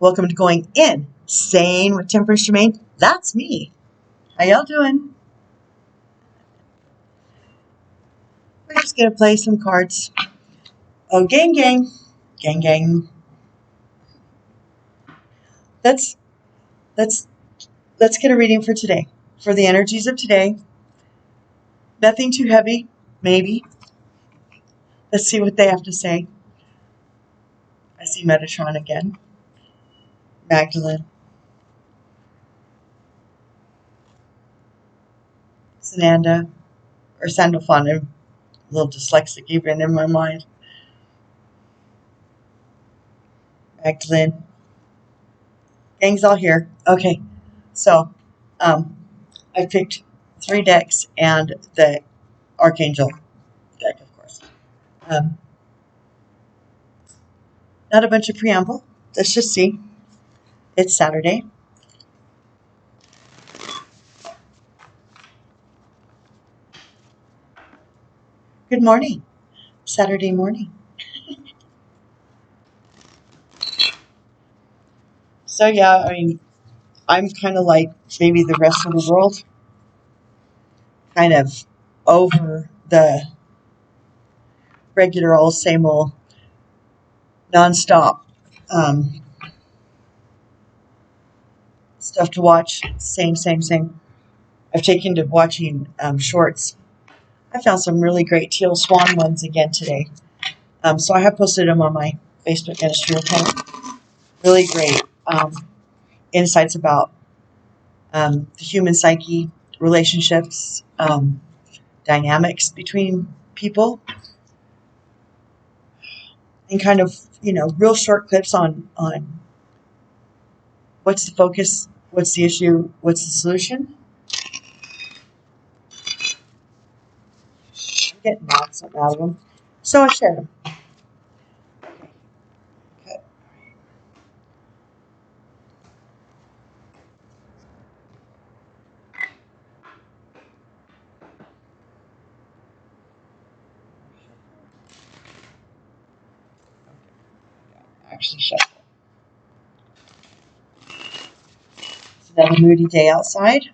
Welcome to Going In, Sane with Temperance Jermaine. That's me. How y'all doing? We're just going to play some cards. Oh, gang, gang. Gang, gang. Let's get a reading for today. For the energies of today. Nothing too heavy, maybe. Let's see what they have to say. I see Metatron again. Magdalene. Sananda. Or Sandalphon. I'm a little dyslexic even in my mind. Magdalene. Gang's all here. Okay. So, I picked 3 decks and the Archangel deck, of course. Not a bunch of preamble. Let's just see. It's Saturday. Good morning. Saturday morning. So yeah, I mean, I'm kind of like maybe the rest of the world. Kind of over the regular old same old nonstop stuff to watch. Same. I've taken to watching shorts. I found some really great Teal Swan ones again today. So I have posted them on my Facebook ministry account. Really great insights about the human psyche, relationships, dynamics between people, and kind of, real short clips on what's the focus, what's the issue, what's the solution. I'm getting something out of them. So I shared them. Okay. Actually shut it. It's another moody day outside.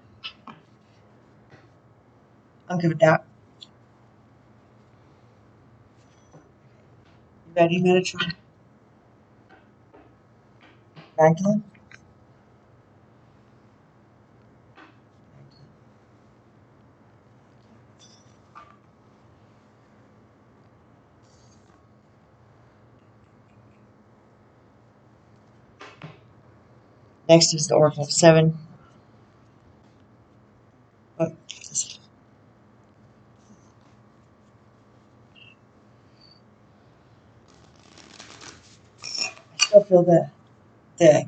I'm good with that. You ready, Metatron? Magdalene? Next is the Oracle of 7. Oh, I still feel the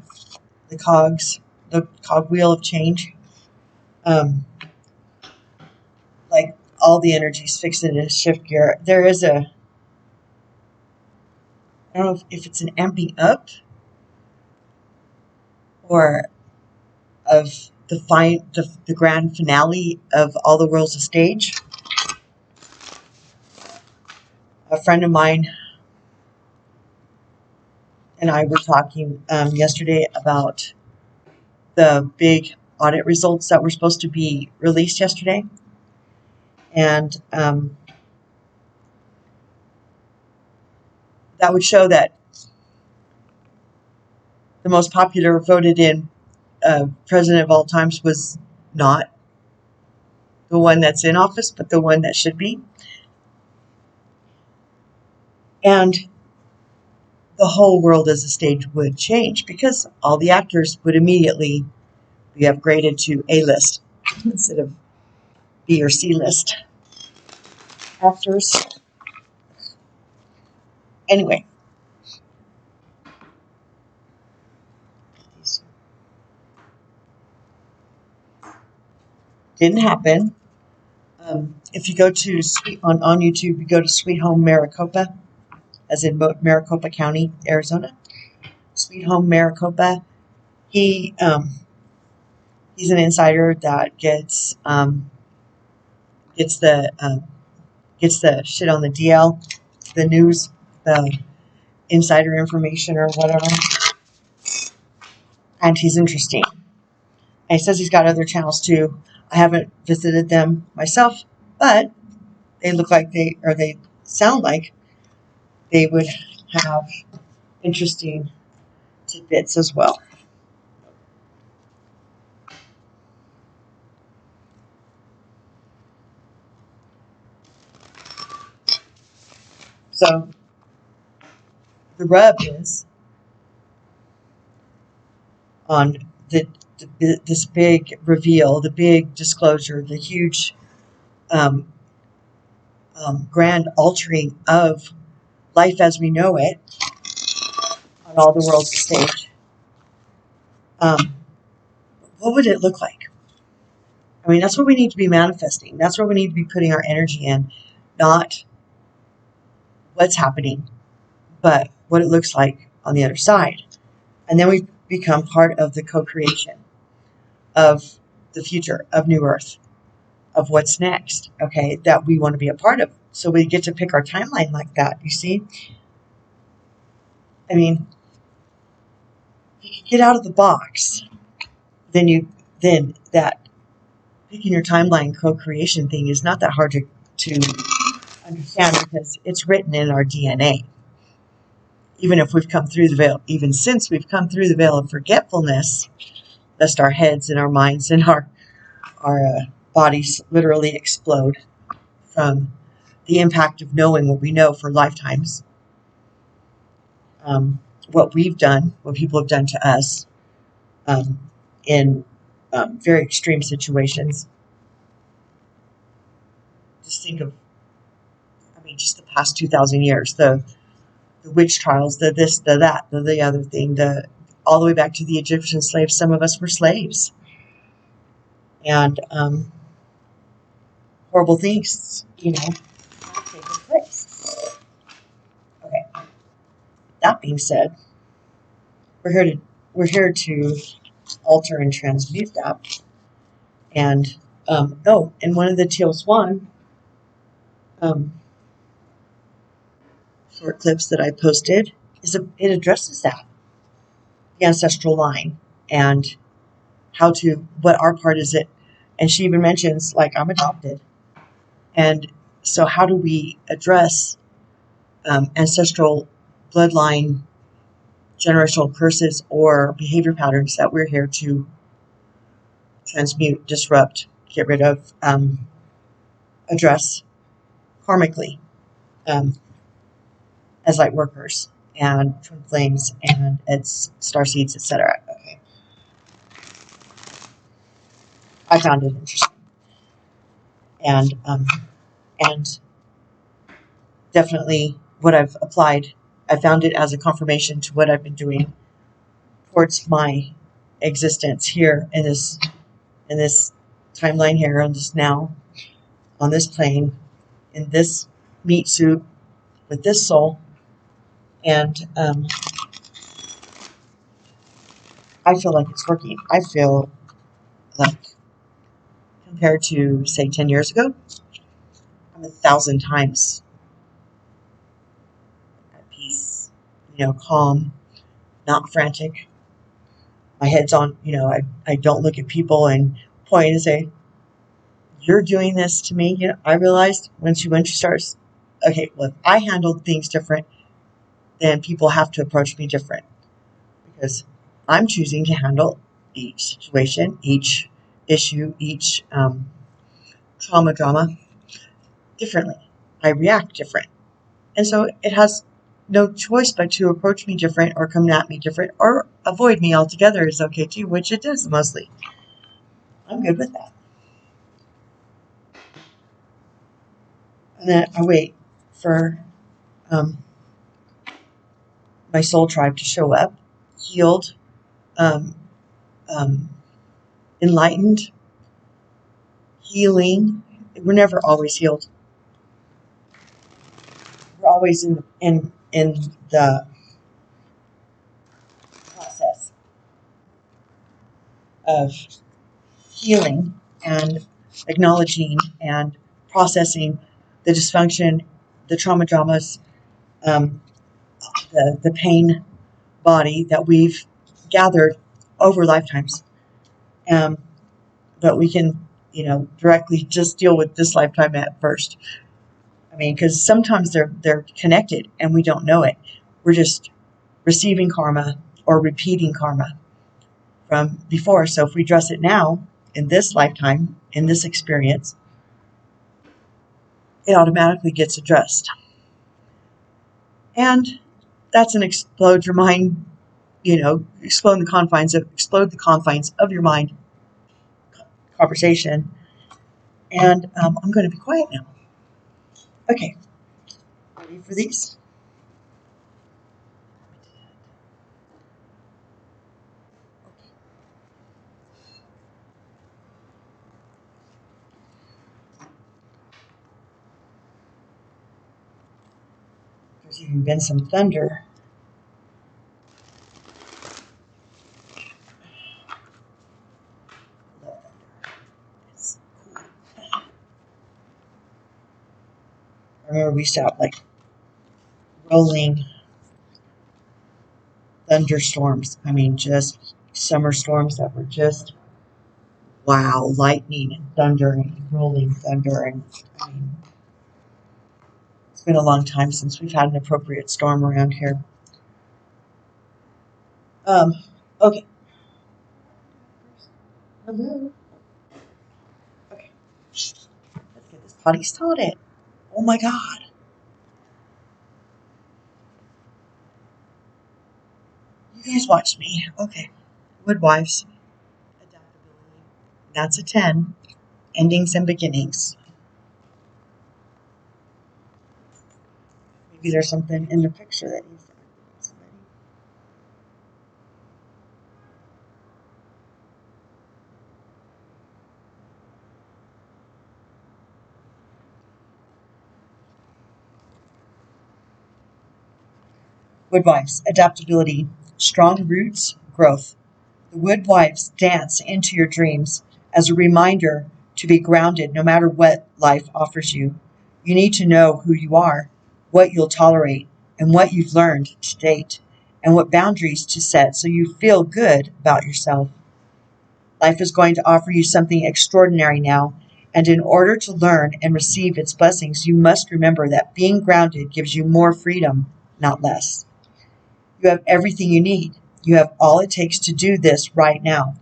cogs, the cogwheel of change. Like all the energies fixed in a shift gear. There is I don't know if it's an amping up or of the grand finale of All the World's a Stage. A friend of mine and I were talking yesterday about the big audit results that were supposed to be released yesterday. And that would show that the most popular voted in president of all times was not the one that's in office, but the one that should be. And the whole world as a stage would change because all the actors would immediately be upgraded to A-list instead of B or C-list actors. Anyway. Didn't happen. If you go to on YouTube, you go to Sweet Home Maricopa, as in Maricopa County, Arizona. Sweet Home Maricopa. He's an insider that gets the shit on the DL, the news, the insider information or whatever. and he's interesting. And he says he's got other channels too. I haven't visited them myself, but they look like they sound like they would have interesting tidbits as well. So the rub is on this big reveal, the big disclosure, the huge um, grand altering of life as we know it on all the world's stage. What would it look like? I mean, that's what we need to be manifesting. That's what we need to be putting our energy in, not what's happening, but what it looks like on the other side. And then we become part of the co-creation of the future, of New Earth, of what's next, okay, that we want to be a part of. So we get to pick our timeline like that, you see? I mean, if you get out of the box, then that picking your timeline co-creation thing is not that hard to understand, because it's written in our DNA. Even if we've come through the veil, even since we've come through the veil of forgetfulness, lest our heads and our minds and our bodies literally explode from the impact of knowing what we know for lifetimes, what we've done, what people have done to us in very extreme situations. Just think of, just the past 2,000 years, the witch trials, the this, the that, the other thing, all the way back to the Egyptian slaves. Some of us were slaves. And horrible things, taking place. Okay. That being said, we're here to alter and transmute that. And and one of the Teal Swan short clips that I posted it addresses that, the ancestral line, and what our part is it. And she even mentions, like, I'm adopted. And so how do we address ancestral bloodline, generational curses, or behavior patterns that we're here to transmute, disrupt, get rid of, address karmically, as light workers and twin flames and its star seeds, etc. Okay. I found it interesting. And definitely what I've applied, I found it as a confirmation to what I've been doing towards my existence here in this timeline here, on this now, on this plane, in this meat suit, with this soul. And I feel like it's working. I feel like, compared to, say, 10 years ago, I'm 1,000 times at peace, calm, not frantic. My head's on, I don't look at people and point and say, you're doing this to me. I realized when she starts, okay, well, if I handled things different, then people have to approach me different, because I'm choosing to handle each situation, each issue, each drama differently. I react different. And so it has no choice but to approach me different, or come at me different, or avoid me altogether is okay too, which it is mostly. I'm good with that. And then I wait for my soul tribe to show up, healed, enlightened, healing. We're never always healed. We're always in the process of healing and acknowledging and processing the dysfunction, the dramas, the pain body that we've gathered over lifetimes. But we can, directly just deal with this lifetime at first. I mean, because sometimes they're connected and we don't know it. We're just receiving karma or repeating karma from before. So if we address it now, in this lifetime, in this experience, it automatically gets addressed. And that's an explode your mind, explode the confines of your mind conversation. And I'm going to be quiet now. Okay, ready for these? There's even been some thunder. It's cool. I remember we used to have like rolling thunderstorms. I mean, just summer storms that were just wow, lightning and thunder and rolling thunder. And I mean, it's been a long time since we've had an appropriate storm around here. Okay. Hello. Okay. Let's get this potty started. Oh my God. You guys watch me. Okay. Woodwives. Adaptability. That's a 10. Endings and beginnings. Maybe there's something in the picture that needs to happen with somebody. Woodwives. Adaptability. Strong roots. Growth. The woodwives dance into your dreams as a reminder to be grounded no matter what life offers you. You need to know who you are, what you'll tolerate, and what you've learned to date, and what boundaries to set so you feel good about yourself. Life is going to offer you something extraordinary now, and in order to learn and receive its blessings, you must remember that being grounded gives you more freedom, not less. You have everything you need. You have all it takes to do this right now.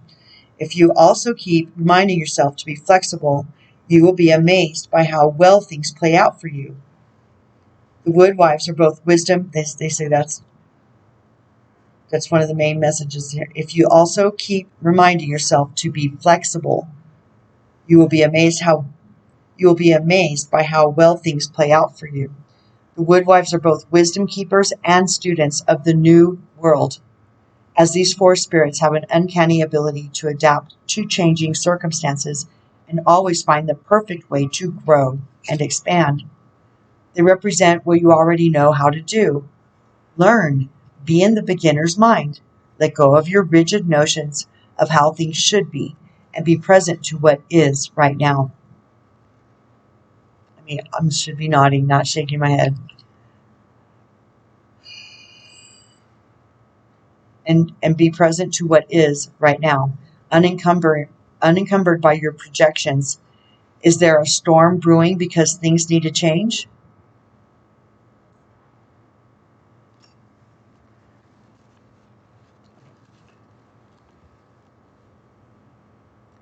If you also keep reminding yourself to be flexible, you will be amazed by how well things play out for you. The woodwives are both wisdom. They say that's one of the main messages here. If you also keep reminding yourself to be flexible, you will be amazed by how well things play out for you. The woodwives are both wisdom keepers and students of the new world, as these four spirits have an uncanny ability to adapt to changing circumstances and always find the perfect way to grow and expand. They represent what you already know how to do. Learn. Be in the beginner's mind. Let go of your rigid notions of how things should be and be present to what is right now. I mean, I should be nodding, not shaking my head. And be present to what is right now, unencumbered by your projections. Is there a storm brewing because things need to change?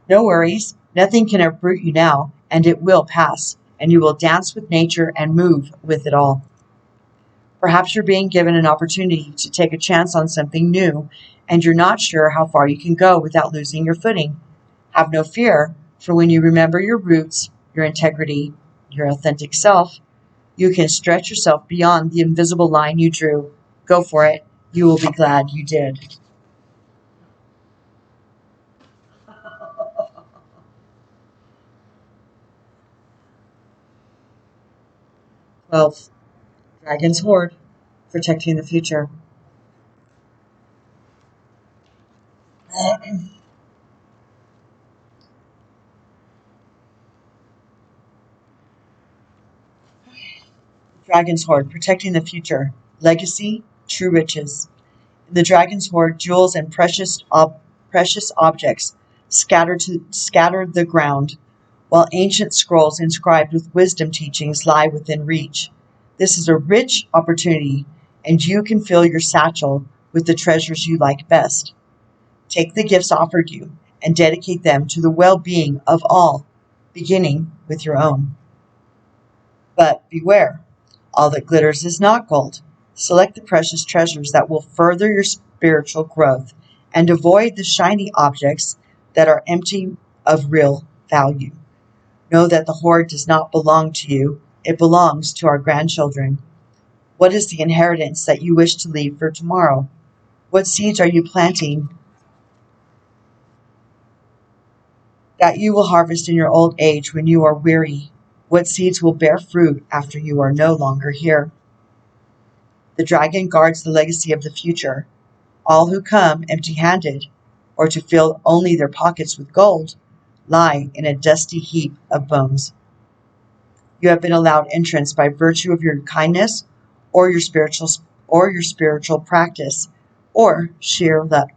No worries. Nothing can uproot you now, and it will pass, and you will dance with nature and move with it all. Perhaps you're being given an opportunity to take a chance on something new, and you're not sure how far you can go without losing your footing. Have no fear, for when you remember your roots, your integrity, your authentic self, you can stretch yourself beyond the invisible line you drew. Go for it. You will be glad you did. Well, Dragon's Horde, protecting the future. Dragon's Horde, protecting the future. Legacy, true riches. In the Dragon's Horde, jewels and precious precious objects scattered the ground, while ancient scrolls inscribed with wisdom teachings lie within reach. This is a rich opportunity, and you can fill your satchel with the treasures you like best. Take the gifts offered you and dedicate them to the well-being of all, beginning with your own. But beware, all that glitters is not gold. Select the precious treasures that will further your spiritual growth, and avoid the shiny objects that are empty of real value. Know that the hoard does not belong to you. It belongs to our grandchildren. What is the inheritance that you wish to leave for tomorrow? What seeds are you planting that you will harvest in your old age when you are weary? What seeds will bear fruit after you are no longer here? The dragon guards the legacy of the future. All who come empty-handed, or to fill only their pockets with gold, lie in a dusty heap of bones. You have been allowed entrance by virtue of your kindness, or your spiritual practice, or sheer luck.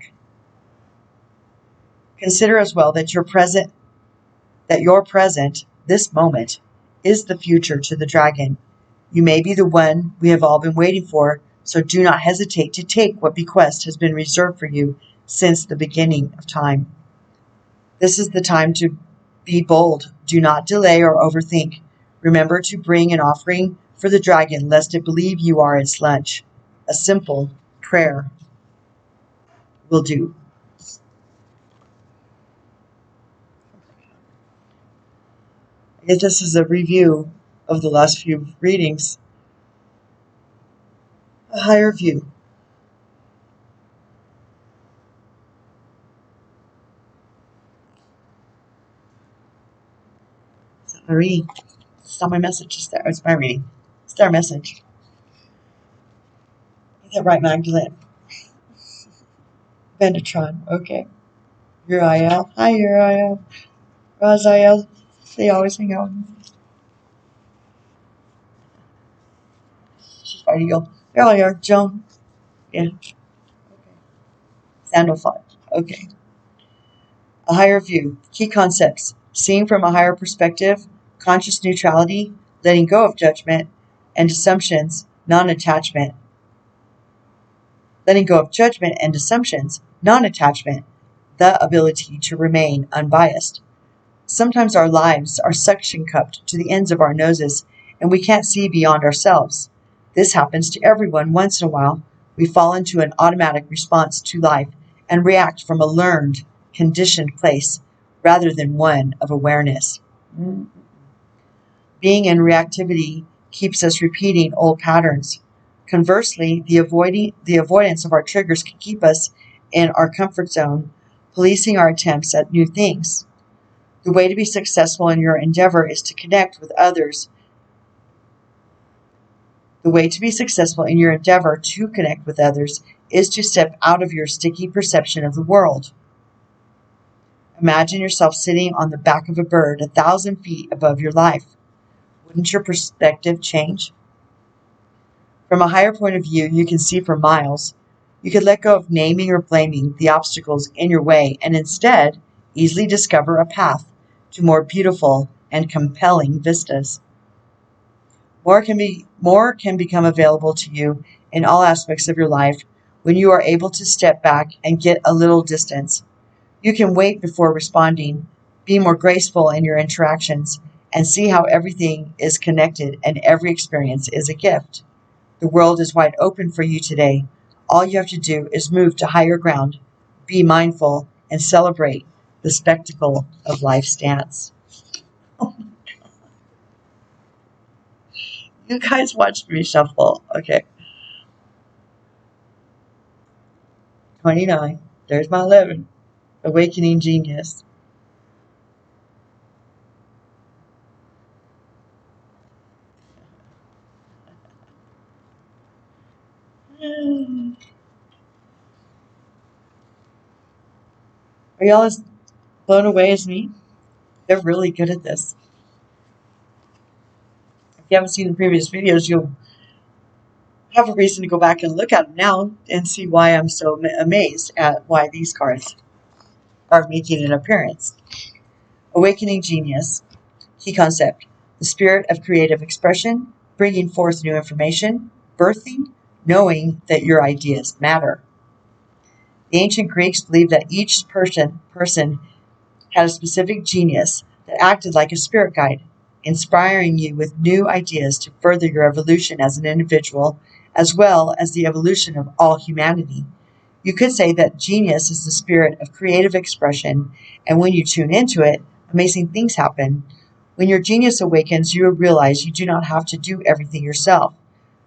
Consider as well that your present, this moment, is the future to the dragon. You may be the one we have all been waiting for, so do not hesitate to take what bequest has been reserved for you since the beginning of time. This is the time to be bold. Do not delay or overthink. Remember to bring an offering for the dragon, lest it believe you are its lunch. A simple prayer will do. I guess this is a review of the last few readings. A higher view. It's not my reading. It's not my message. It's there. It's my reading. It's their message. Is that right, Magdalene? Vendatron. Okay. Uriel. Hi, Uriel. Raziel. They always hang out. She's fighting you. There all you are. Joan. Yeah. Okay. Sandalfont. Okay. A higher view. Key concepts. Seeing from a higher perspective, conscious neutrality, letting go of judgment and assumptions, non-attachment. Letting go of judgment and assumptions, non-attachment, the ability to remain unbiased. Sometimes our lives are suction cupped to the ends of our noses, and we can't see beyond ourselves. This happens to everyone once in a while. We fall into an automatic response to life and react from a learned, conditioned place rather than one of awareness. Being in reactivity keeps us repeating old patterns. Conversely, the avoidance of our triggers can keep us in our comfort zone, policing our attempts at new things. The way to be successful in your endeavor is to connect with others. The way to be successful in your endeavor to connect with others is to step out of your sticky perception of the world. Imagine yourself sitting on the back of a bird 1,000 feet above your life. Wouldn't your perspective change? From a higher point of view, you can see for miles. You could let go of naming or blaming the obstacles in your way and instead easily discover a path to more beautiful and compelling vistas. More can become available to you in all aspects of your life when you are able to step back and get a little distance. You can wait before responding, be more graceful in your interactions, and see how everything is connected and every experience is a gift. The world is wide open for you today. All you have to do is move to higher ground, be mindful, and celebrate the spectacle of life's dance. You guys watched me shuffle. Okay. 29. There's my 11. Awakening Genius. Are y'all as blown away as me? They're really good at this. If you haven't seen the previous videos, you'll have a reason to go back and look at them now and see why I'm so amazed at why these cards. are making an appearance. Awakening genius. Key concept: the spirit of creative expression, bringing forth new information, birthing, knowing that your ideas matter. The ancient Greeks believed that each person had a specific genius that acted like a spirit guide, inspiring you with new ideas to further your evolution as an individual, as well as the evolution of all humanity. You could say that genius is the spirit of creative expression, and when you tune into it, amazing things happen. When your genius awakens, you will realize you do not have to do everything yourself.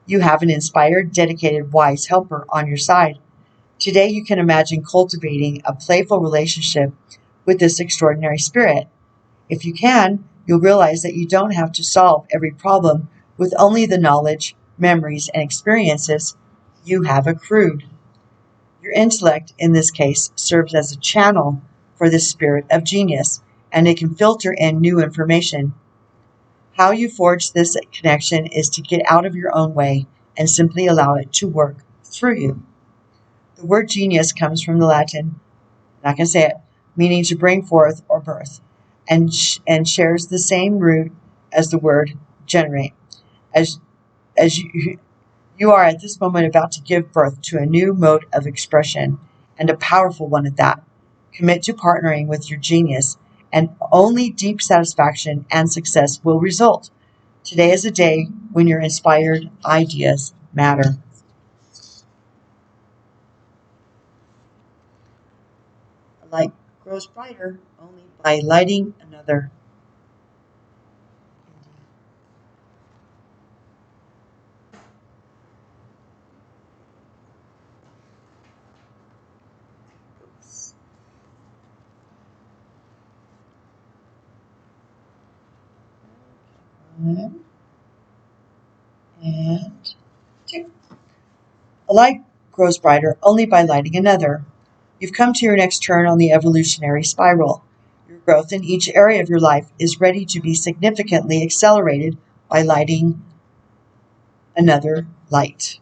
You have an inspired, dedicated, wise helper on your side. Today, you can imagine cultivating a playful relationship with this extraordinary spirit. If you can, you'll realize that you don't have to solve every problem with only the knowledge, memories, and experiences you have accrued. Your intellect, in this case, serves as a channel for this spirit of genius, and it can filter in new information. How you forge this connection is to get out of your own way and simply allow it to work through you. The word genius comes from the Latin, not going to say it, meaning to bring forth or birth, and shares the same root as the word generate. As you are at this moment about to give birth to a new mode of expression, and a powerful one at that. Commit to partnering with your genius, and only deep satisfaction and success will result. Today is a day when your inspired ideas matter. A light grows brighter only by lighting another. One and two. A light grows brighter only by lighting another. You've come to your next turn on the evolutionary spiral. Your growth in each area of your life is ready to be significantly accelerated by lighting another light.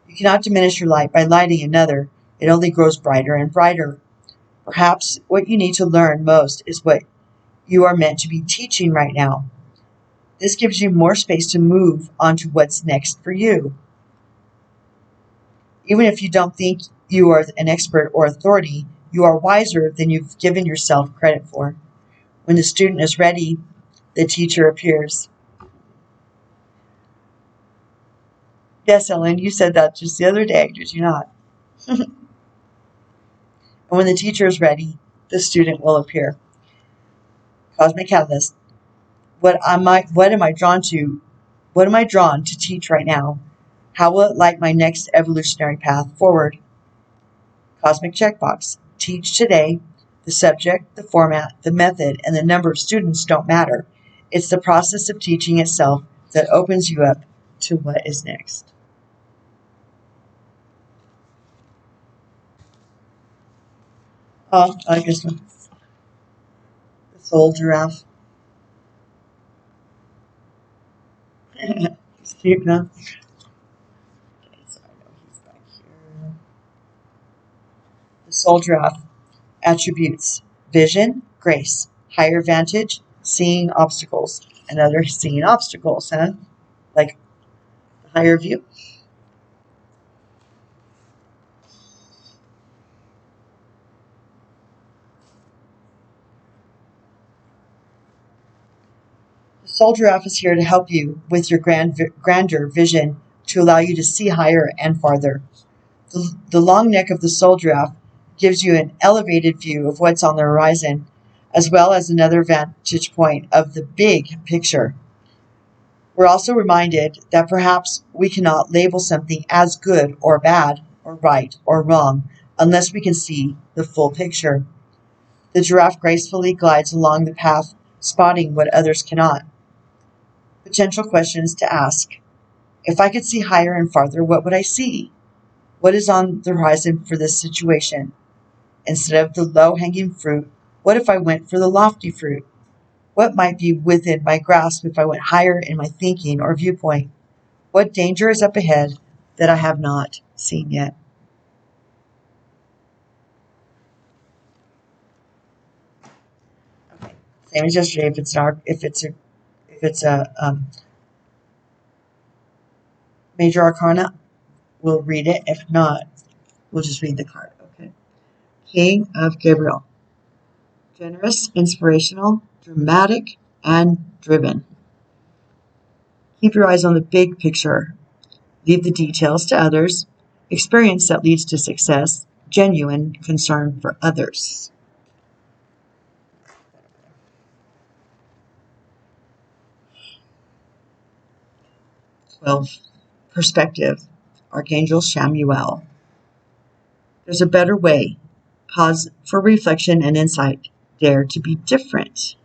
You cannot diminish your light by lighting another. It only grows brighter and brighter. Perhaps what you need to learn most is what you are meant to be teaching right now. This gives you more space to move on to what's next for you. Even if you don't think you are an expert or authority, you are wiser than you've given yourself credit for. When the student is ready, the teacher appears. Yes, Ellen, you said that just the other day, did you not? And when the teacher is ready, the student will appear. Cosmic Catalyst. What am I drawn to? What am I drawn to teach right now? How will it light my next evolutionary path forward? Cosmic Checkbox. Teach today. The subject, the format, the method, and the number of students don't matter. It's the process of teaching itself that opens you up to what is next. Oh, I like this one. The soul giraffe. It's cute, huh? Okay, so I know he's back here. The soul giraffe. Attributes: vision, grace, higher vantage, seeing obstacles. Another seeing obstacles, huh? Like the higher view. The soul giraffe is here to help you with your grandeur vision to allow you to see higher and farther. The long neck of the soul giraffe gives you an elevated view of what's on the horizon, as well as another vantage point of the big picture. We're also reminded that perhaps we cannot label something as good or bad, or right or wrong, unless we can see the full picture. The giraffe gracefully glides along the path, spotting what others cannot. Potential questions to ask. If I could see higher and farther, what would I see? What is on the horizon for this situation? Instead of the low-hanging fruit, what if I went for the lofty fruit? What might be within my grasp if I went higher in my thinking or viewpoint? What danger is up ahead that I have not seen yet? Same as yesterday. If it's a major arcana, we'll read it. If not, we'll just read the card. Okay. King of Gabriel. Generous, inspirational, dramatic, and driven. Keep your eyes on the big picture. Leave the details to others. Experience that leads to success. Genuine concern for others. 12. Perspective. Archangel Chamuel. There's a better way. Pause for reflection and insight. Dare to be different.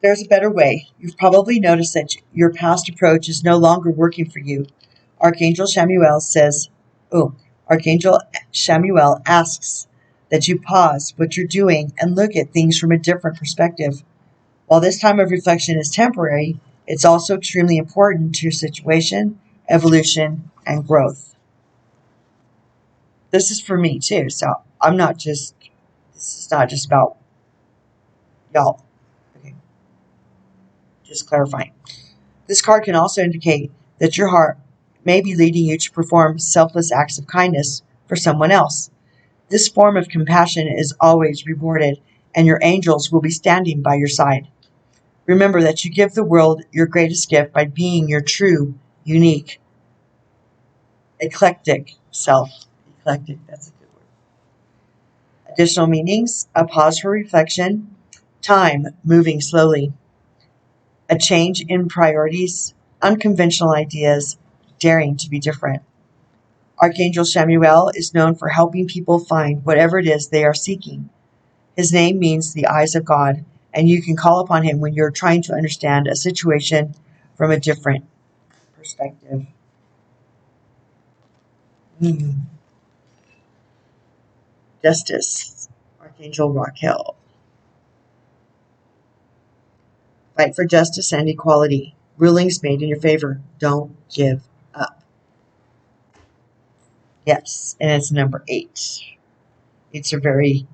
There's a better way. You've probably noticed that your past approach is no longer working for you. Archangel Chamuel asks that you pause what you're doing and look at things from a different perspective. While this time of reflection is temporary, it's also extremely important to your situation, evolution, and growth. This is for me too, so this is not just about y'all. Okay, just clarifying. This card can also indicate that your heart may be leading you to perform selfless acts of kindness for someone else. This form of compassion is always rewarded, and your angels will be standing by your side. Remember that you give the world your greatest gift by being your true, unique, eclectic self. Eclectic, that's a good word. Additional meanings: a pause for reflection, time moving slowly, a change in priorities, unconventional ideas, daring to be different. Archangel Chamuel is known for helping people find whatever it is they are seeking. His name means the eyes of God, and you can call upon him when you're trying to understand a situation from a different perspective. Justice. Archangel Raquel. Fight for justice and equality. Rulings made in your favor. Don't give up. Yes, and it's number 8. It's a very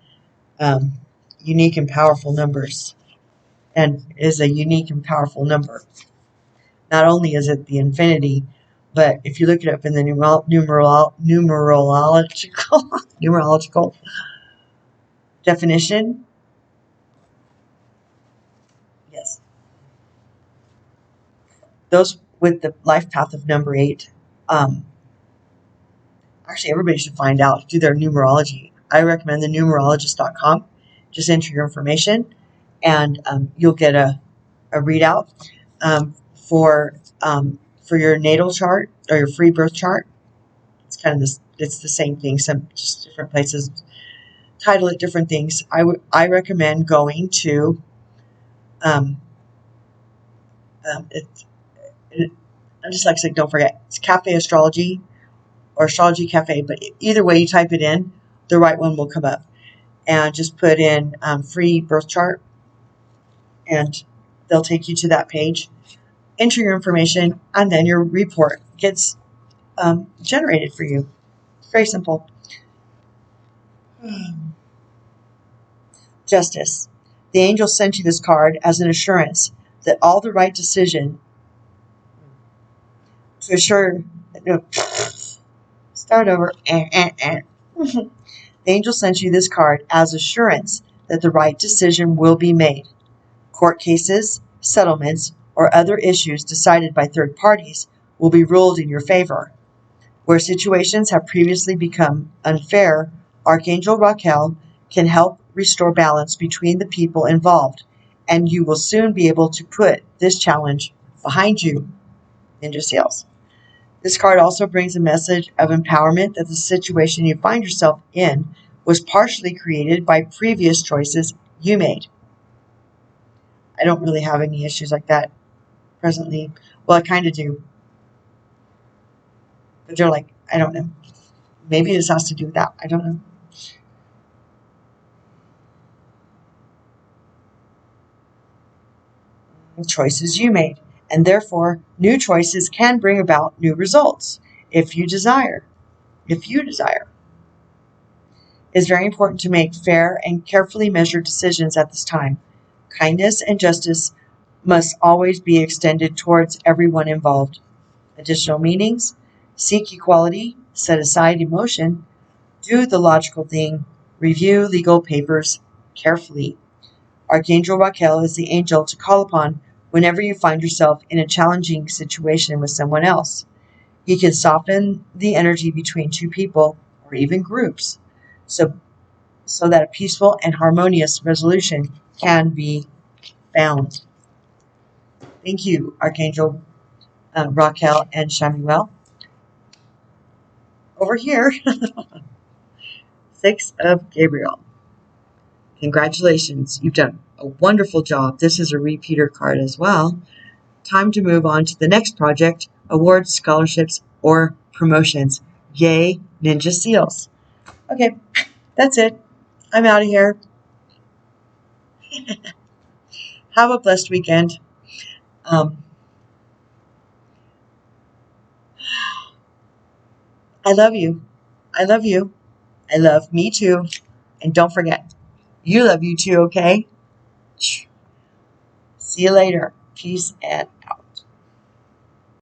unique and powerful numbers, and is a unique and powerful number. Not only is it the infinity, but if you look it up in the numerological definition, yes, those with the life path of number 8, actually everybody should find out, do their numerology. I recommend the numerologist.com. Just enter your information, and you'll get a readout for your natal chart or your free birth chart. It's kind of this. It's the same thing. Some just different places title it different things. I recommend going to I'm just like saying, don't forget, it's Cafe Astrology or Astrology Cafe, but either way you type it in, the right one will come up. And just put in free birth chart, and they'll take you to that page. Enter your information, and then your report gets generated for you. It's very simple. Justice. The angel sent you this card as an assurance that all the right decision to assure. Start over. The angel sent you this card as assurance that the right decision will be made. Court cases, settlements, or other issues decided by third parties will be ruled in your favor. Where situations have previously become unfair, Archangel Raquel can help restore balance between the people involved, and you will soon be able to put this challenge behind you. Ninja Sales. This card also brings a message of empowerment that the situation you find yourself in was partially created by previous choices you made. I don't really have any issues like that presently. Well, I kind of do. But they're like, I don't know. Maybe this has to do with that. I don't know. Choices you made. And therefore, new choices can bring about new results if you desire. If you desire. It is very important to make fair and carefully measured decisions at this time. Kindness and justice must always be extended towards everyone involved. Additional meanings: seek equality, set aside emotion, do the logical thing, review legal papers carefully. Archangel Raquel is the angel to call upon whenever you find yourself in a challenging situation with someone else. He can soften the energy between two people or even groups so that a peaceful and harmonious resolution can be found. Thank you, Archangel Raquel and Shamuel. Over here, 6 of Gabriel. Congratulations, you've done a wonderful job. This is a repeater card as well. Time to move on to the next project, awards, scholarships, or promotions. Yay, Ninja Seals. Okay, that's it. I'm out of here. Have a blessed weekend. I love you. I love you. I love me too. And don't forget, you love you too, okay? See you later. Peace and out.